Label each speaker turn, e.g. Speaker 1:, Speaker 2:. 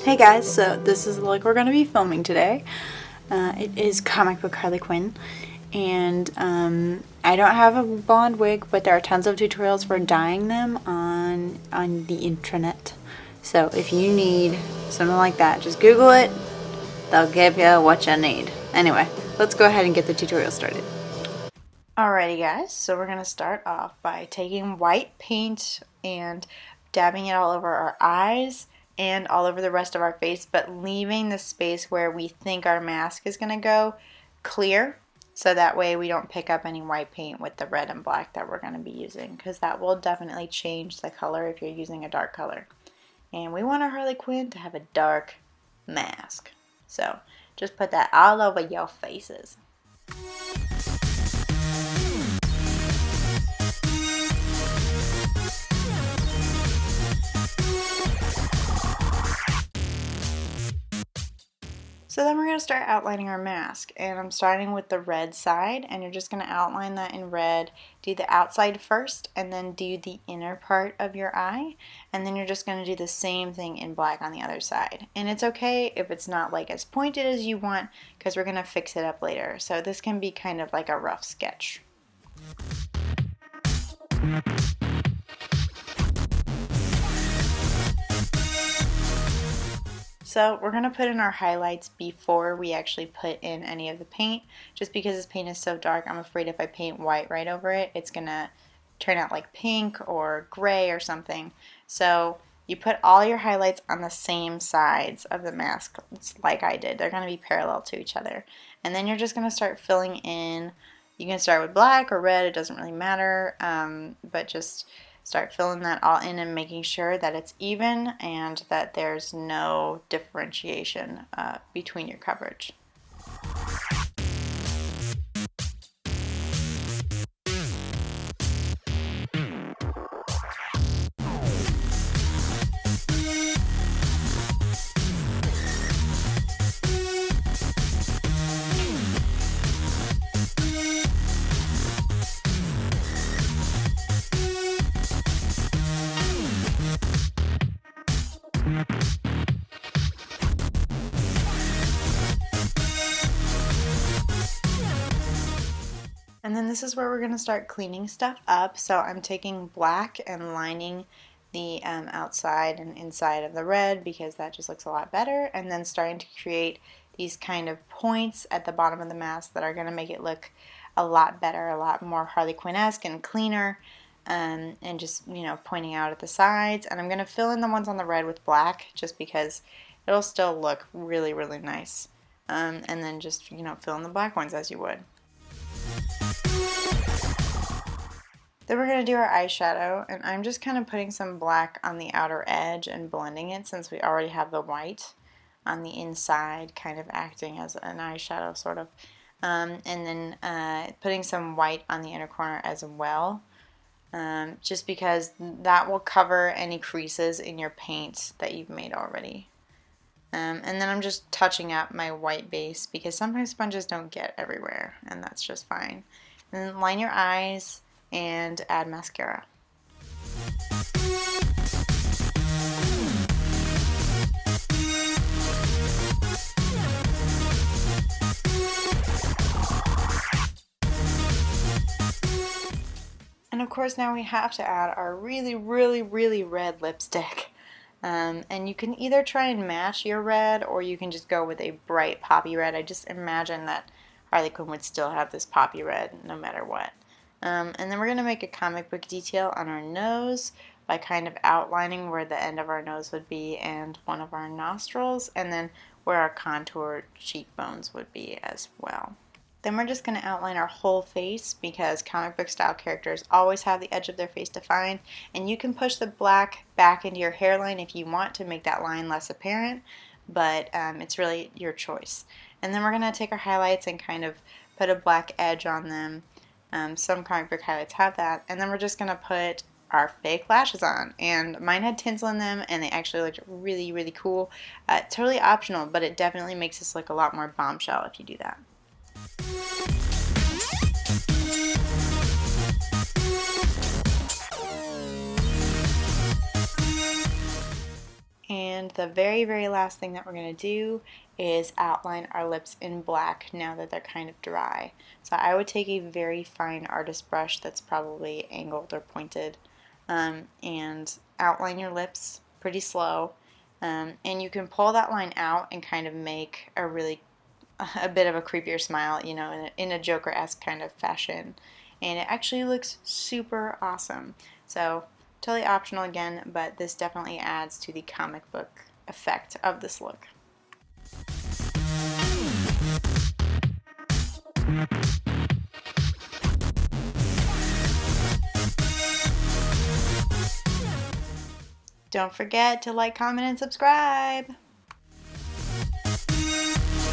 Speaker 1: Hey guys, so this is the look we're going to be filming today. It is comic book Harley Quinn, and I don't have a blonde wig, but there are tons of tutorials for dyeing them on the intranet. So if you need something like that, just Google it. They'll give you what you need. Anyway, let's go ahead and get the tutorial started. Alrighty guys, so we're going to start off by taking white paint and dabbing it all over our eyes and all over the rest of our face, but leaving the space where we think our mask is going to go clear, so that way we don't pick up any white paint with the red and black that we're going to be using, because that will definitely change the color if you're using a dark color. And we want our Harley Quinn to have a dark mask. So just put that all over your faces. So then we're going to start outlining our mask, and I'm starting with the red side, and you're just going to outline that in red. Do the outside first, and then do the inner part of your eye, and then you're just going to do the same thing in black on the other side. And it's okay if it's not like as pointed as you want, because we're going to fix it up later. So this can be kind of like a rough sketch. So we're going to put in our highlights before we actually put in any of the paint. Just because this paint is so dark, I'm afraid if I paint white right over it, it's going to turn out like pink or gray or something. So you put all your highlights on the same sides of the mask, it's like I did. They're going to be parallel to each other. And then you're just going to start filling in. You can start with black or red, it doesn't really matter, but just start filling that all in and making sure that it's even and that there's no differentiation between your coverage. And then this is where we're going to start cleaning stuff up. So I'm taking black and lining the outside and inside of the red, because that just looks a lot better. And then starting to create these kind of points at the bottom of the mask that are going to make it look a lot better, a lot more Harley Quinn-esque and cleaner. And just, you know, pointing out at the sides. And I'm going to fill in the ones on the red with black, just because it'll still look really, really nice. And then just, you know, fill in the black ones as you would. Then we're going to do our eyeshadow, and I'm just kind of putting some black on the outer edge and blending it, since we already have the white on the inside, kind of acting as an eyeshadow sort of. And then putting some white on the inner corner as well, just because that will cover any creases in your paint that you've made already. And then I'm just touching up my white base, because sometimes sponges don't get everywhere, and that's just fine. And then line your eyes and add mascara. And of course now we have to add our really, really, really red lipstick. And you can either try and match your red, or you can just go with a bright poppy red. I just imagine that Harley Quinn would still have this poppy red no matter what. And then we're going to make a comic book detail on our nose by kind of outlining where the end of our nose would be and one of our nostrils, and then where our contour cheekbones would be as well. Then we're just going to outline our whole face, because comic book style characters always have the edge of their face defined, and you can push the black back into your hairline if you want to make that line less apparent, but it's really your choice. And then we're going to take our highlights and kind of put a black edge on them. Some comic book highlights have that, and then we're just going to put our fake lashes on, and mine had tinsel in them, and they actually looked really, really cool. Totally optional, but it definitely makes this look a lot more bombshell if you do that. And the very, very last thing that we're going to do is outline our lips in black now that they're kind of dry. So I would take a very fine artist brush that's probably angled or pointed, and outline your lips pretty slow. And you can pull that line out and kind of make a bit of a creepier smile, you know, in a Joker-esque kind of fashion. And it actually looks super awesome. So totally optional again, but this definitely adds to the comic book effect of this look. Don't forget to like, comment, and subscribe.